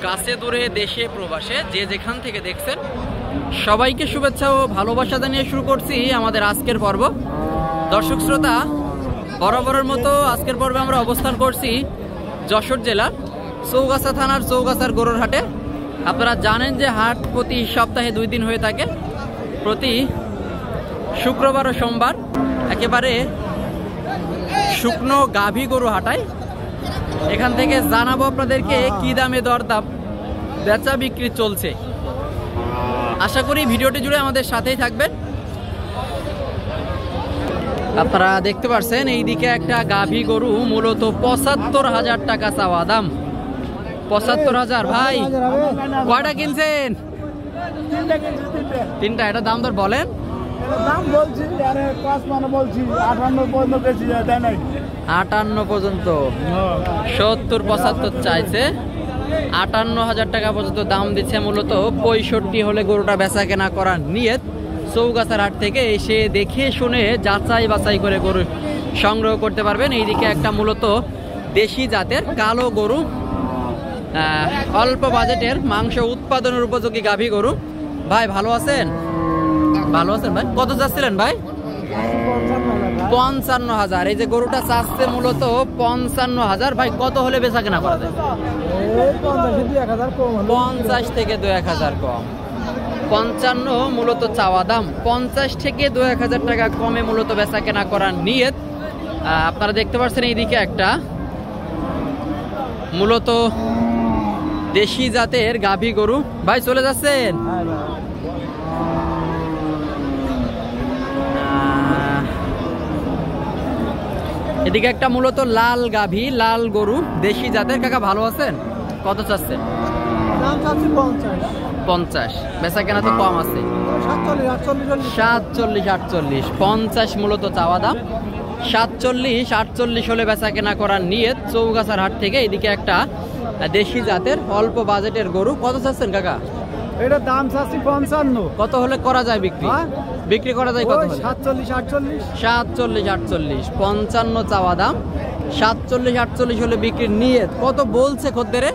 কাছে দূরে দেশে প্রবাসে যে যেখান থেকে দেখছেন সবাইকে শুভেচ্ছা ও ভালোবাসা জানিয়ে শুরু করছি আমাদের আজকের পর্ব। দর্শক শ্রোতা, বরাবরের মতো আজকের পর্বে আমরা অবস্থান করছি যশোর জেলার চৌগাছা থানার চৌগাছার গরুর হাটে। আপনারা জানেন যে হাট প্রতি সপ্তাহে 2 দিন হয়ে থাকে, প্রতি শুক্রবার ও সোমবার। একেবারে শুকনো গাভী গরু হাটায়। এখান থেকে জানাবো আপনাদেরকে কি দামে দরদাম বেচা বিক্রি চলছে। আশা করি ভিডিওটি জুড়ে আমাদের সাথেই থাকবেন। আপনারা দেখতে পাচ্ছেন এইদিকে একটা গাভী গরু, মূলত ৭৫,০০০ টাকা চাওয়া দাম। ৭৫,০০০। ভাই কয়টা কিনছেন? তিনটা। এটা দাম দর বলেন। দাম বলছি ৫৮ পর্যন্ত। ৭০-৭৫ চাইছে, ৫৮,০০০ টাকা পর্যন্ত দাম দিচ্ছে। মূলত ৬৫ হলে গরুটা বেচা কেনা করার নিয়ত। চৌগাছার হাট থেকে এসে দেখে শুনে যাচাই বাছাই করে গরু সংগ্রহ করতে পারবেন। এইদিকে একটা মূলত দেশি জাতের কালো গরু, অল্প বাজেটের মাংস উৎপাদনের উপযোগী গাভী গরু। ভাই ভালো আছেন? ভালো আছেন ভাই। কত চাচ্ছিলেন ভাই? ৫৫,০০০। এই যে গরুটা চাচ্ছে মূলত ৫৫,০০০। ভাই কত হলে বেচা কেনা করা যায়? ৫০ থেকে ২-১,০০০ কম। ৫৫ মূলত চাওয়া দাম, ৫০ থেকে ২-১,০০০ টাকা কমে মূলত বেচা কেনা করার নিয়ত। আপনারা দেখতে পাচ্ছেন এইদিকে একটা মূলত দেশি জাতের গাভী গরু। ভাই চলে যাচ্ছেন? এদিকে একটা মূলত লাল গাভী, লাল গরু, দেশি জাতের। কাকা ভালো আছেন? কত চাচ্ছেন? ৫০। বেচা কেনা তো কম আছে, ৪৭-৪৮। ৫০ মূলত চাওয়া দাম, ৪৭-৪৮ হলে বেচা কেনা করার নিয়ত চৌগাছার হাট থেকে। এদিকে একটা দেশি জাতের অল্প বাজেটের গরু। কত চাচ্ছেন কাকা? এটা দাম চাচ্ছি ৫৫। কত হলে করা যায় বিক্রি? বিক্রি করা যায় কত? ৪৭-৪৮। ৪৭-৪৮। ৫৫ চাওয়া দাম, ৪৭-৪৮ হলে বিক্রির নিয়ত। কত বলছে খদ্দেরে?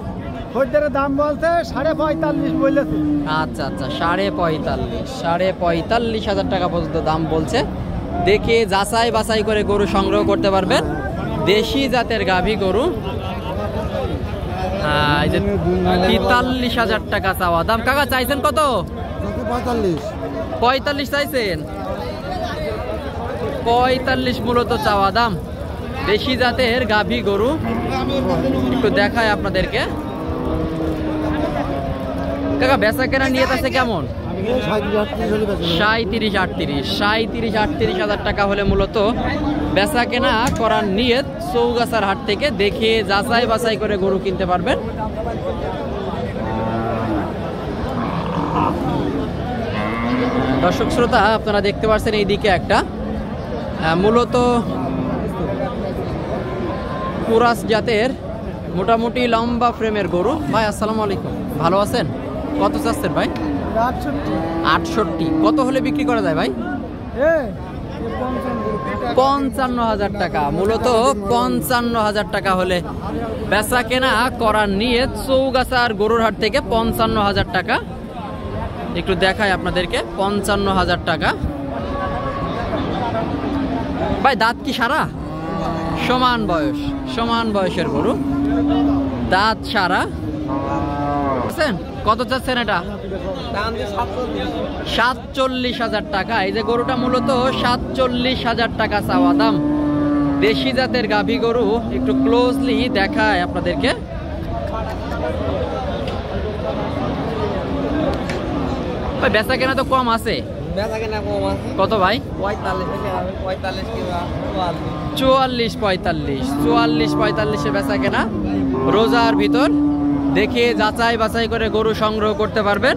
খদ্দেরের দাম বলতে ৪৫,০০০ বলেছে। আচ্ছা আচ্ছা, ৪৫,০০০ টাকা পর্যন্ত দাম বলছে। দেখে যাচাই বাছাই করে গরু সংগ্রহ করতে পারবেন। দেশি জাতের গাভী গরু। ৪৫,০০০ টাকা চাওয়া দাম। কাকা চাইছেন কত? ৪৫ চাইছেন। ৪৫ মূলত চাওয়া দাম, দেশি জাতের গাভী গরু। একটু দেখায় আপনাদেরকে। কাকা বেচা কেনা নিয়ত আছে কেমন? ৩৭-৩৮ টাকা হলে মূলত বেচা কেনা করার নিয়ত চৌগাছার হাট থেকে। দেখে যাচাই বাছাই করে গরু কিনতে পারবেন। দর্শক শ্রোতা, আপনারা দেখতে পাচ্ছেন এইদিকে একটা মূলত কুরাস জাতের মোটামুটি লম্বা ফ্রেমের গরু। ভাই আসসালামু আলাইকুম, ভালো আছেন? কত চাচ্ছেন ভাই? ৬৮। কত হলে বিক্রি করা যায় ভাই? ৫৫,০০০ টাকা। মূলত ৫৫,০০০ টাকা হলে বেচা কেনা করার নিয়ত চৌগাছার গরুর হাট থেকে। ৫৫,০০০ টাকা। একটু দেখায় আপনাদেরকে। ৫৫,০০০ টাকা। ভাই দাঁত কি সারা? সমান বয়স, সমান বয়সের গরু, দাঁত সারা। কত চাচ্ছেন এটা? ৪৭,০০০ টাকা। এই যে গরুটা মূলত ৪৭,০০০ টাকা চাওয়া দাম। দেশি জাতের গাভী গরু। একটু ক্লোজলি দেখায় আপনাদেরকে। ভাই বেচা কেনা তো কম আছে। কত ভাই? ৪৪-৪৫ বেচা কেনা। রোজার ভিতর দেখে যাচাই বাছাই করে গরু সংগ্রহ করতে পারবেন।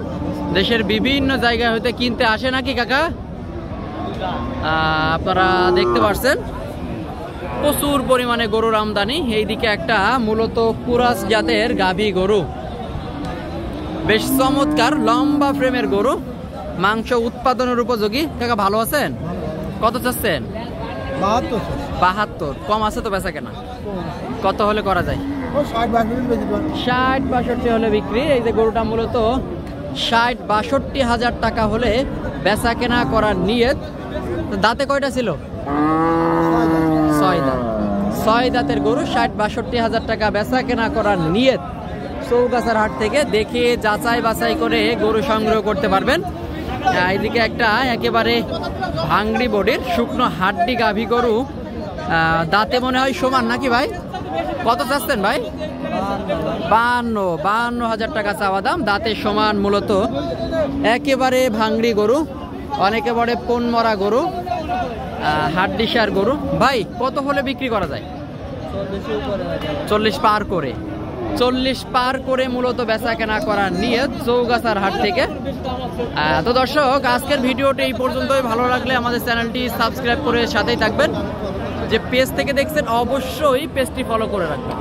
দেশের বিভিন্ন জায়গা হইতে কিনতে আসে নাকি কাকা? আপনারা দেখতে পাচ্ছেন প্রচুর পরিমাণে গরুর আমদানি। এইদিকে একটা মূলত কুরাস জাতের গাভী গরু, বেশ চমৎকার লম্বা ফ্রেমের গরু, মাংস উৎপাদনের উপযোগী। কাকা ভালো আছেন? কত চাচ্ছেন? ৭২। ৭২। কম আছে তো বেচা কেনা? কত হলে করা যায়? 60-62 হলে বিক্রি। এই যে গরুটা মূলত 60-62 হাজার টাকা হলে বেচা কেনা করার নিয়ত। দাঁতে কয়টা ছিল? 6 দাঁত। 6 দাঁতের গরু 60-62 হাজার টাকা বেচা কেনা করার নিয়ত। চৌগাছার হাট থেকে দেখে যাচাই বাছাই করে গরু সংগ্রহ করতে পারবেন। এইদিকে একটা একেবারে ভাঙড়ি বডির শুকনো হাড্ডি গাভী গরু, দাঁতে মনে হয় সমান নাকি ভাই? কত চাচ্ছেন ভাই? 52 হাজার টাকা চাওয়া দাম, দাঁতে সমান, মূলত একেবারে ভাঙড়ি গরু, অনেকে বলে পোন মরা গরু, হাড্ডিসার গরু। ভাই কত হলে বিক্রি করা যায়? 40 পার করে। 40 পার করে মূলত বেচা কেনা করার নিয়ত চৌগাছার হাট থেকে। তো দর্শক, আজকের ভিডিওটি এই পর্যন্তই। ভালো লাগলে আমাদের চ্যানেলটি সাবস্ক্রাইব করে সাথেই থাকবেন। যে পেজ থেকে দেখছেন অবশ্যই পেজটি ফলো করে রাখবেন।